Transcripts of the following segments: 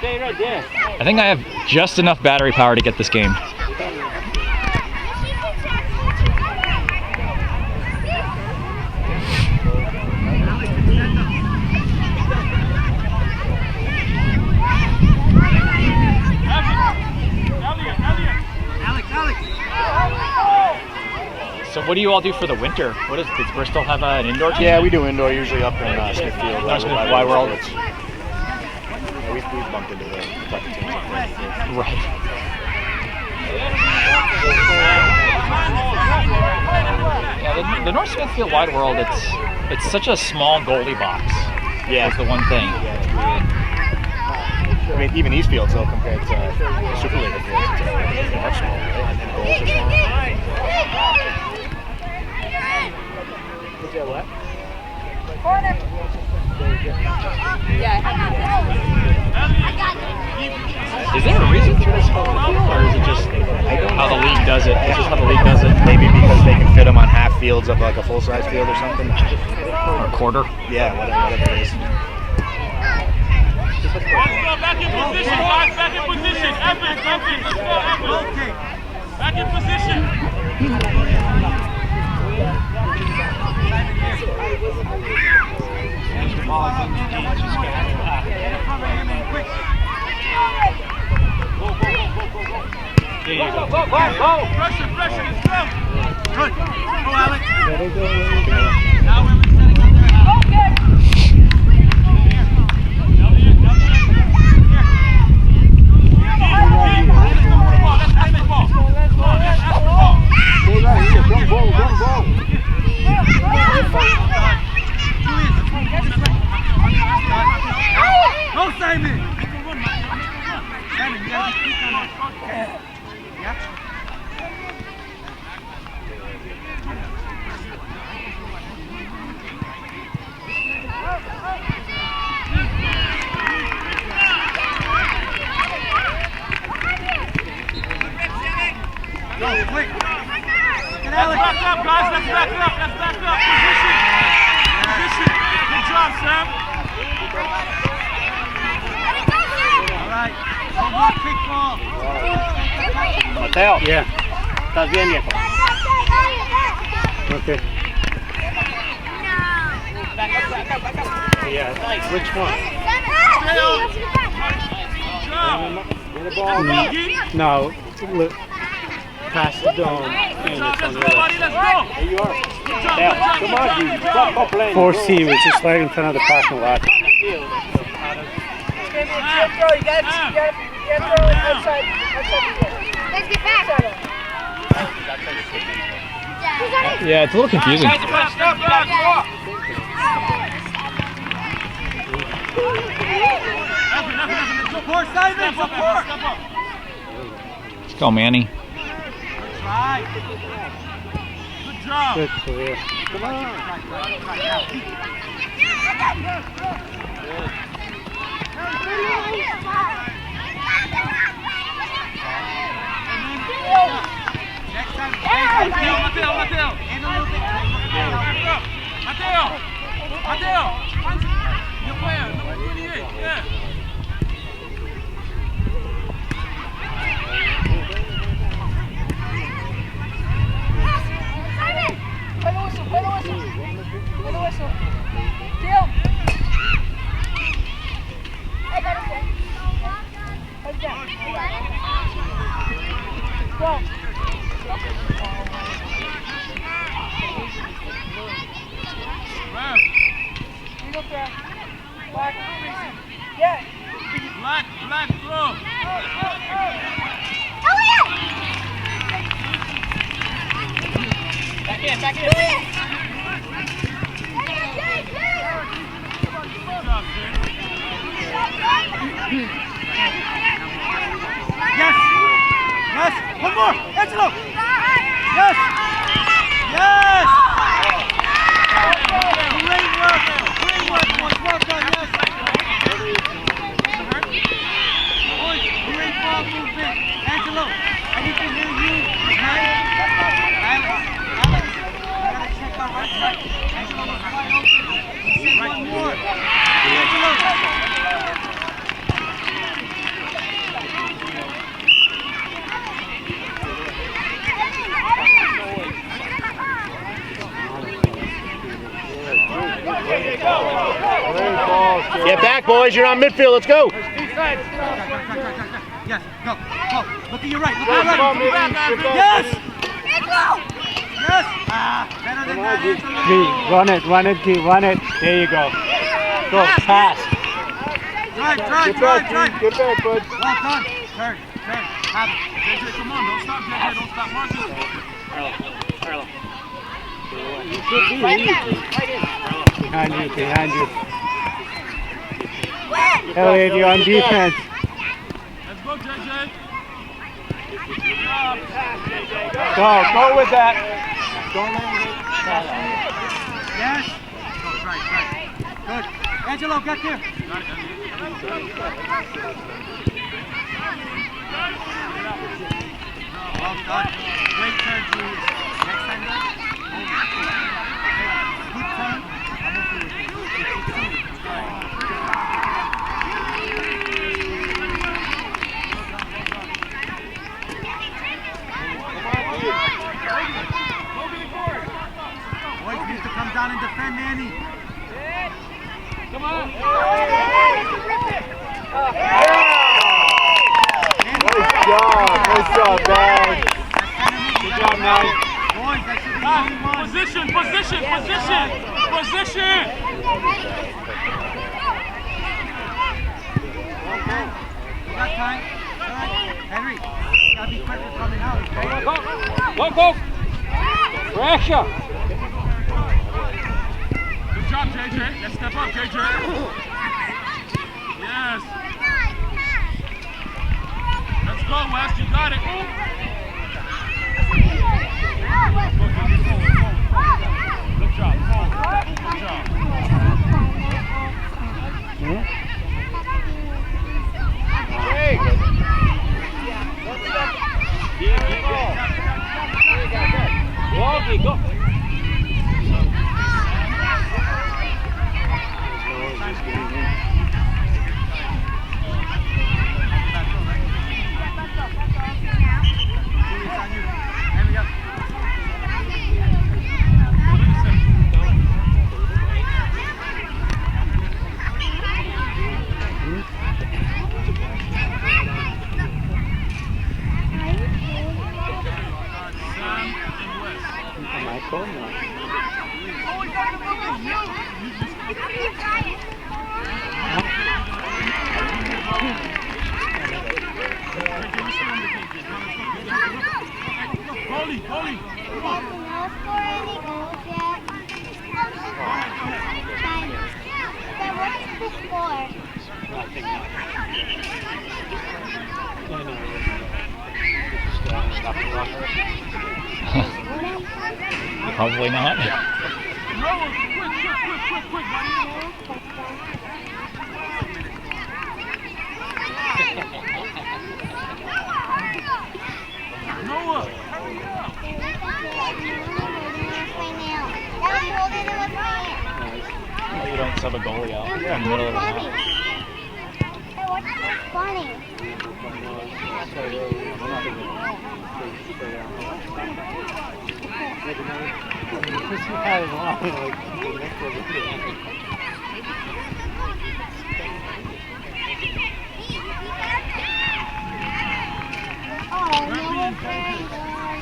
Stay right there. I think I have just enough battery power to get this game. So what do you all do for the winter? Does Bristol have an indoor team? Yeah, we do indoor, usually up in Smithfield. Wide World. Yeah, we've bumped into the Kentucky teams up there. Right. Yeah, the North Smithfield Wide World, it's such a small goalie box. Yeah. That's the one thing. Yeah, I mean, even these fields, though, compared to Super League fields, they are small, right? And goals are small. What? Is there a reason for this, or is it just how the league does it? It's just how the league does it. Maybe because they can fit them on half fields of like a full-size field or something. Or a quarter. Yeah, whatever it is. Back in position, guys. Back in position. Evan. Let's go, Evan. Back in position. Go. Pressure, let's go. Good. Go, Alex. Now we're setting up their house. Go, Simon! Simon, you gotta be quick on that. Yeah? Go, quick! Get Alex! Let's back up, guys! Let's back up! Position! Good job, Sam! Alright, one more kickball! Mateo. Yeah. ¿Estás bien, viejo? Okay. Yeah. Which one? No. Look. Past the dome. Let's go, buddy, let's go! There you are. Yeah. Come on, dude. Stop playing. 4C, which is right in front of the parking lot. Let's get back. Yeah, it's a little confusing. Support, Simon! Support! Let's go, Manny. Right. Good job. Good career. Come on. Next time, Mateo. In a little bit. Mateo. Your player, number 28. Yeah. Black, throw. Back in. Good job, Yes. One more. Angelo. Yes. Great work, boys. Well done. Yes. Great ball movement. Angelo, I need to hear you. Alex, you gotta check our right side. Angelo was wide open. He said one more. Angelo. back, boys. You're on midfield. Let's go. Yes, go. Look at your right. Look at your right. Yes! Yes! Better than that. G, run it, G, run it. There you go. Go, pass. Drive. Get back, bud. Well done. Turn. Have it. JJ, come on. Don't stop, JJ. Don't stop. Marcus. Carlo. Behind you. Elliot, you're on defense. Let's go, JJ. Go with that. Yes. Go, right. Good. Angelo, get there. Well done. Great turn, Julius. Next time, good turn. Boys need to come down and defend Manny. Come on. Nice job, guys. Good job, man. Boys, that should be Position. Okay. You got time? All right. Henry, you gotta be quick with coming out, okay? Go. Pressure. Good job, JJ. Let's step up, JJ. Yes. Let's go, West. You got it. Good job. Go. Goalie. Probably not. Noah, quick, buddy. Noah, hurry up. You don't sub a goalie out in the middle of the night. Funny.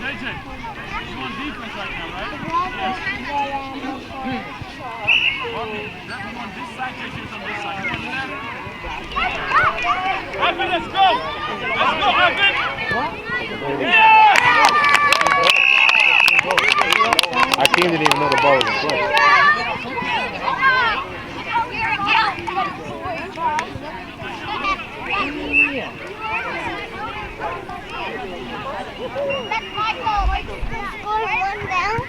JJ, you on defense right now, right? Yes. Okay, grab him on this side, JJ's on this side. You want that? Evan, let's go! Let's go, Evan! Yes! Our team didn't even know the ball was in play. That's my goal. Score one down.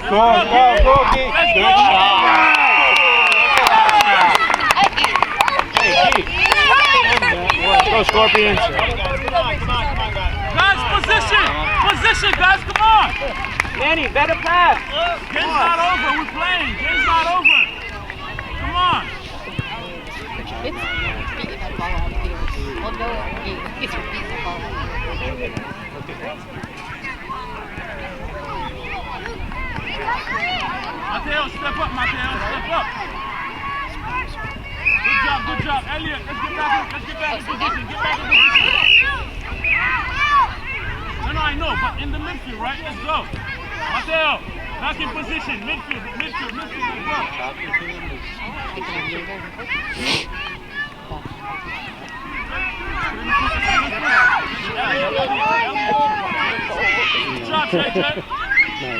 Go, Gee. Go, Scorpions. Guys, position! position, guys. Come on. Manny, better pass. Game's not over. We're playing. Game's not over. Come on. It's beating that ball out of here. Well, no, it's beating the ball out of here. Mateo, step up, Mateo. Step up. Good job, Elliot. Let's get back in position. Get back in position. No, I know, but in the midfield, right? Let's go. Mateo, back in position. Midfield, let's go. Good job, JJ.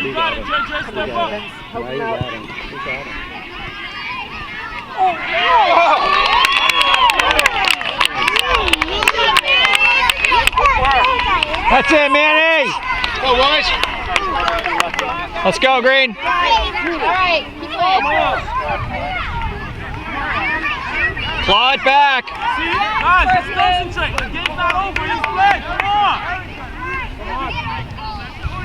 You got it, JJ. Step up. Yeah, you got him. You got him. That's it, Manny. Go, boys. Let's go, Green. All right, keep playing. Claw it back. See? Guys, let's concentrate. The game's not over. Let's play. Come on.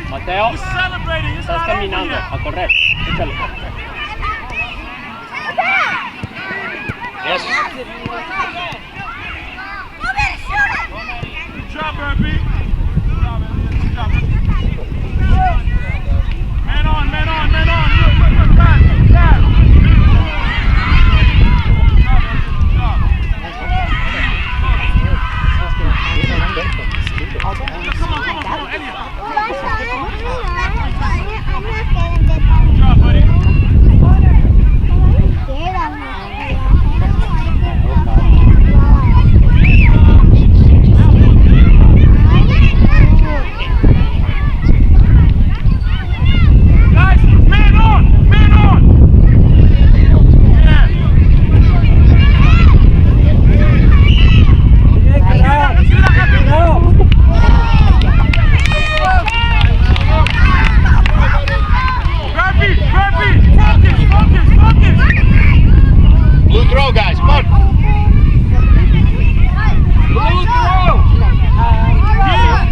Mateo, We're celebrating. It's estás not over caminando yet. a correr. Échale. Yes. Good job, Herbie. Good job, Elliot. Good job. Man on. Look, back. Good job, Elliot. Come on, Elliot. Good job, buddy. Guys, man on. Yeah. Let's get out, Evan. Focus. Blue throw, guys. Come on. Blue throw. Yeah.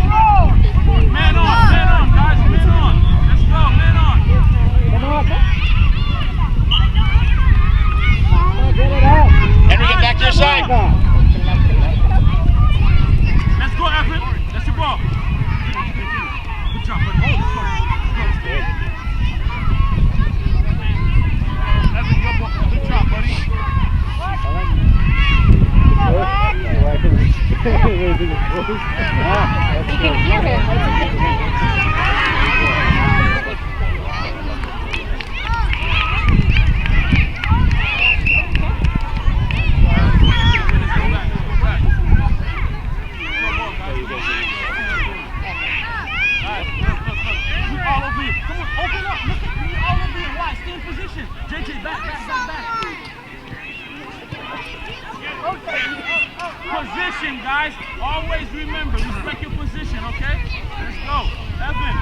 Man on, guys. Man on. Let's go, man on. Henry, get back to your side. Let's go, Evan. That's your ball. Good job, buddy. Let's go. Evan, your ball. Good job, buddy. You can hear him. All over you. Come on, open up. Look at me all over you. Why? Stay in position. JJ, back. Position, guys. Always remember, respect your position, okay? Let's go. Evan.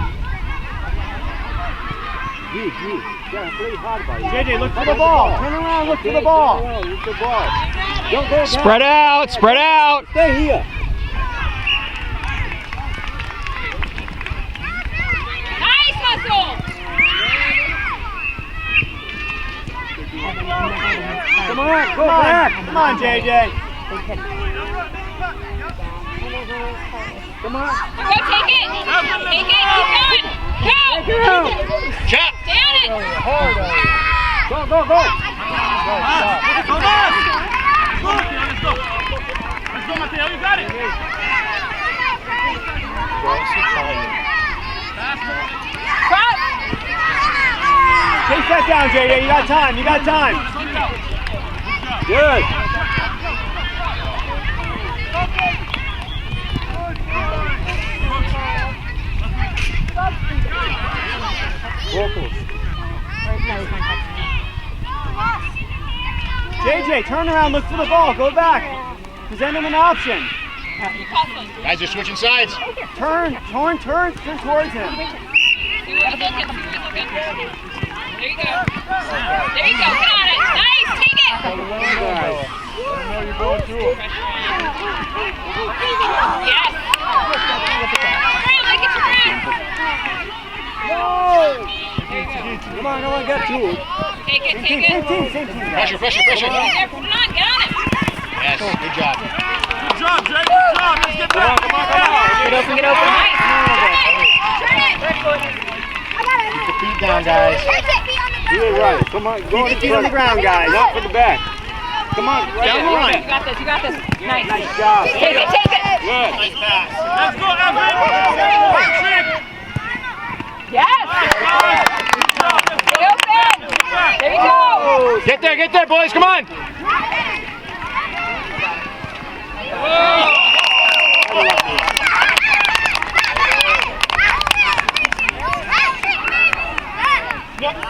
Yeah, play hard by you. JJ, look for the ball. Turn around, look for the ball. Look for the ball. Don't go down. Spread out. Stay here. Nice hustle! Come on, go back. Come on, JJ. Come on. Go take it! Keep going! Go! Chop. Down it! Go. Let's go, Mateo. You got it. Take that down, JJ. You got time. Good. JJ, turn around, look for the ball, go back. Present him an option. Guys are switching sides. Turn towards him. See where he's looking. There you go. Got it. Nice. Take it. Yes. Look at your room. Come on, get two. Take it, take it. Same team. Pressure. Get there, put it on, get on him. Yes, good job. Good job, Jay. Good job. Let's get back. Come on. Get open. Nice. Turn it. Keep the feet down, guys. Do it right. Come on, go to the feet on the ground, guys. Not for the back. Come on, down the line. You got this. Nice. Nice job. Take it. Good. Nice pass. Let's go, Evan. Yes. Get open. There you go. Get there, boys. Come on.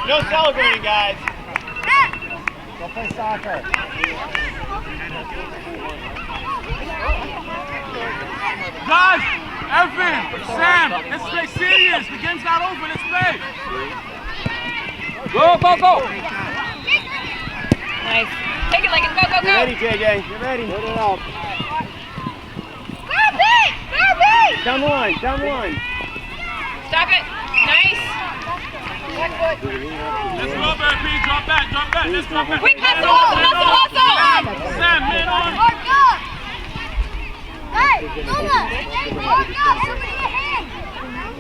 No celebrating, guys. Go play soccer. Guys, Evan, Sam, let's play serious. The game's not over. Let's play. Go! Nice. Take it, Lincoln. Go. Get ready, JJ. Get ready. Put it up. Down the line. Stop it. Nice. Let's go, baby. Drop back. Let's drop back. Quick, hustle. Sam, man on.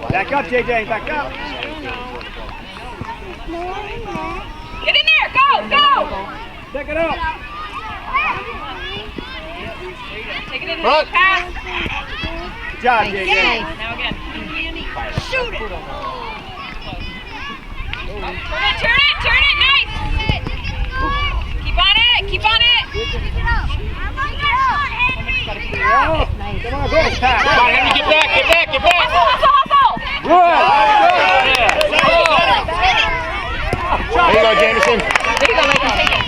Back up, JJ. Back up. Get in there. Go. Pick it up. Take it in Run. there. Pass. Good job, JJ. Now again. Shoot it. Turn it. Nice. Keep on it. Come on, go. Pass. Come on, Henry, get back. Hustle. Good. There you go, Jameson. There you go, Lincoln. Take it.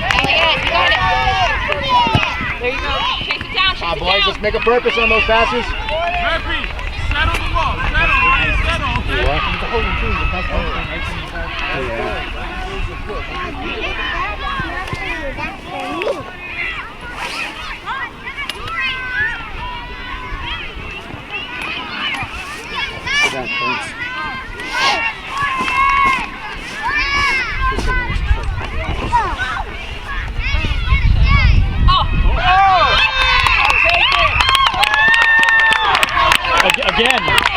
You got it. There you go. Chase it down. Come on, boys, let's make a purpose on those passes. Murphy, settle the ball. Settle, okay?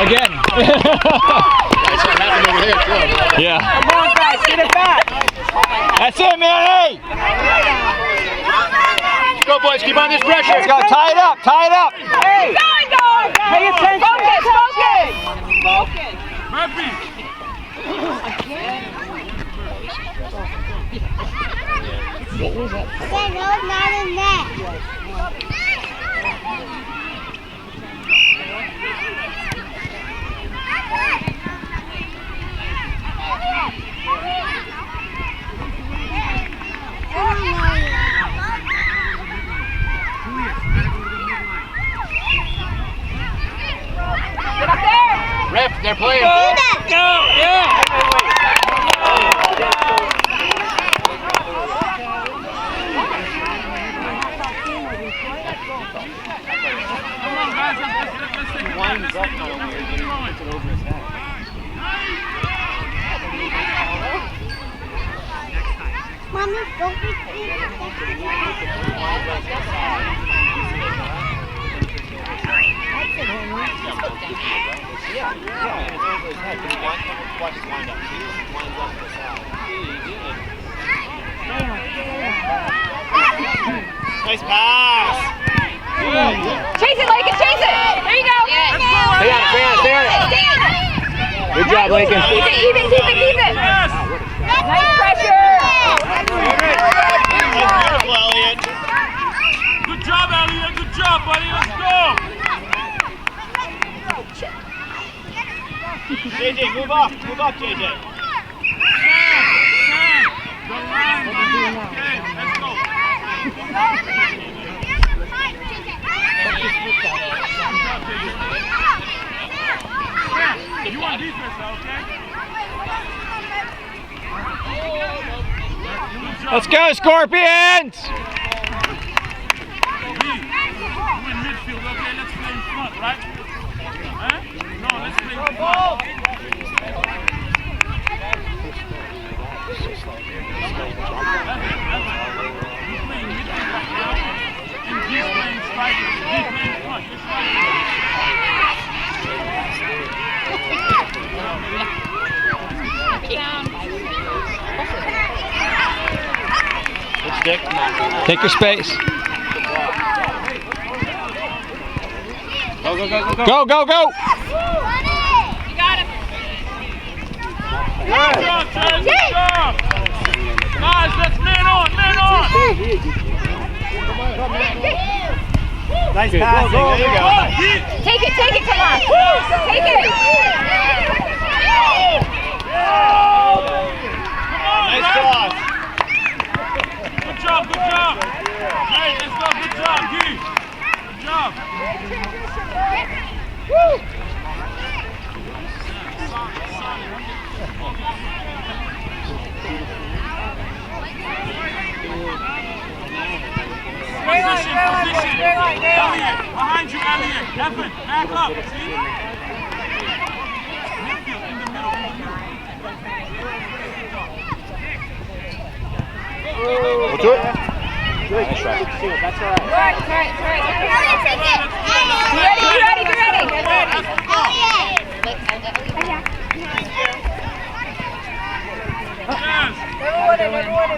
Again. That's what happened over there, too. Yeah. Come on, guys. Get it back. That's it, man. Hey! Let's go, boys. Keep on this pressure. Let's go. Tie it up. Hey. Pay attention. Focus. Murphy. Not in that. Get up there. Ref, they're playing. Do that. Come on, guys. Let's take it back. Let's take it over his head. Mommy, don't be Nice pass. Chase it, Lincoln. Chase it. There you go. Stay on it. Good job, Lincoln. Keep it. Nice pressure. Beautiful, Elliot. Good job, Elliot. Good job, buddy. Let's go. JJ, move up, JJ. Sam. The line. Okay, let's go. Sam, you on defense now, okay? Good job. Let's go, Scorpions! You in midfield, okay? Let's play in front, right? Huh? No, let's play in front. Dick. Take your space. Go, go, go, go, go. Go, go, go! You got him. Good job, Jay. Good job. Guys, let's man on, man on. Nice passing. There you go. Take it, come on. Take it. Nice cross. Good job, good job. Jay, let's go, good job, G. Good job. Position. Elliot, behind you, Elliot. Evan, back up. See? Midfield, in the middle. Go to it. Nice try. That's all right. Right. Be ready.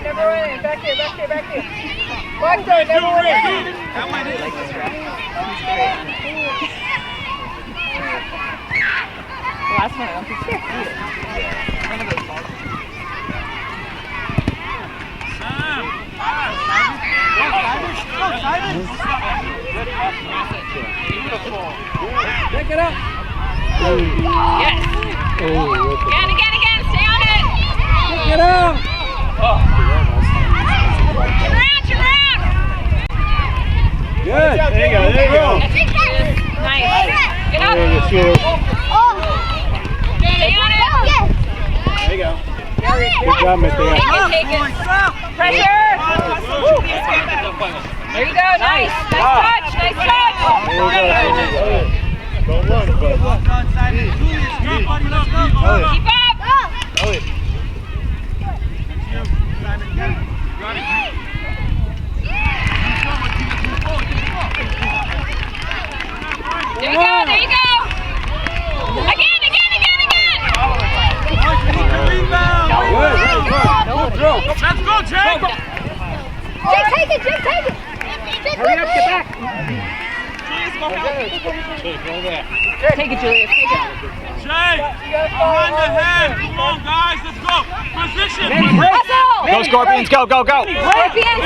Never win. Back here. Never win. That way, Last one, I don't think so. Pick it up. Yes. Again. Stay on it. Pick it up. Turn around. Good. There you go. Nice. Get up. There you go. Stay on it. There you go. Good job, Mr. Take it. Pressure. There you go. Nice touch. Don't run, but. Keep up. Elliot. There you go. Again. Let's go, Jay. Jake, take it. Hurry up, get back. Take it, Julius. Take it. Jay, behind the head. Come on, guys. Let's go. Position. Hustle. Go, Scorpions, go, go, go! Scorpions.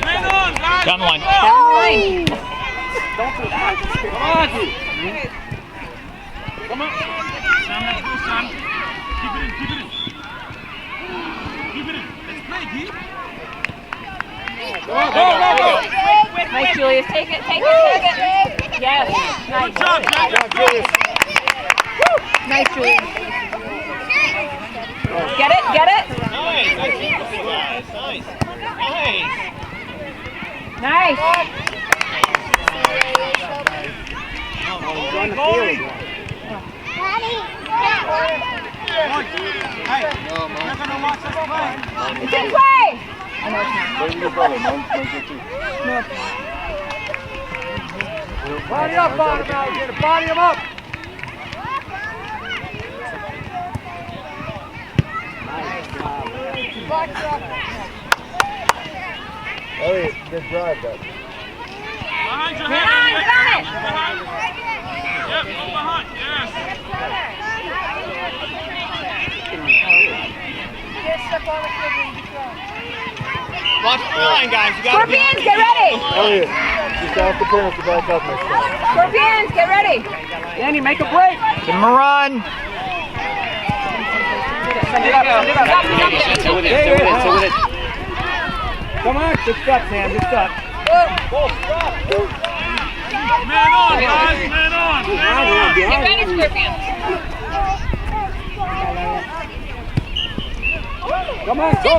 Man on, guys. Down the line. Down the line. Come on. Sam, let's go, Sam. Keep it in. Let's play, D. Go. Nice, Julius. Take it. Yes. Nice. Good job, Jay. Nice, Julius. Get it. Nice. Hey, you're gonna watch us play. It's in play. Body up, bottom alligator. Body him up. Elliot, good drive, bud. Behind your Get head. on it. Yep, go behind. Yes. Watch the line, guys. You got Scorpions, get ready. Elliot, just ask the parents to back up next time. Scorpions, get ready. Danny, make a break. Give him a run! Send it up. Stay with it. Come on. Good stuff, Sam. Good stuff. Man on, guys. Man on. Get ready, Scorpions. Come on. Go.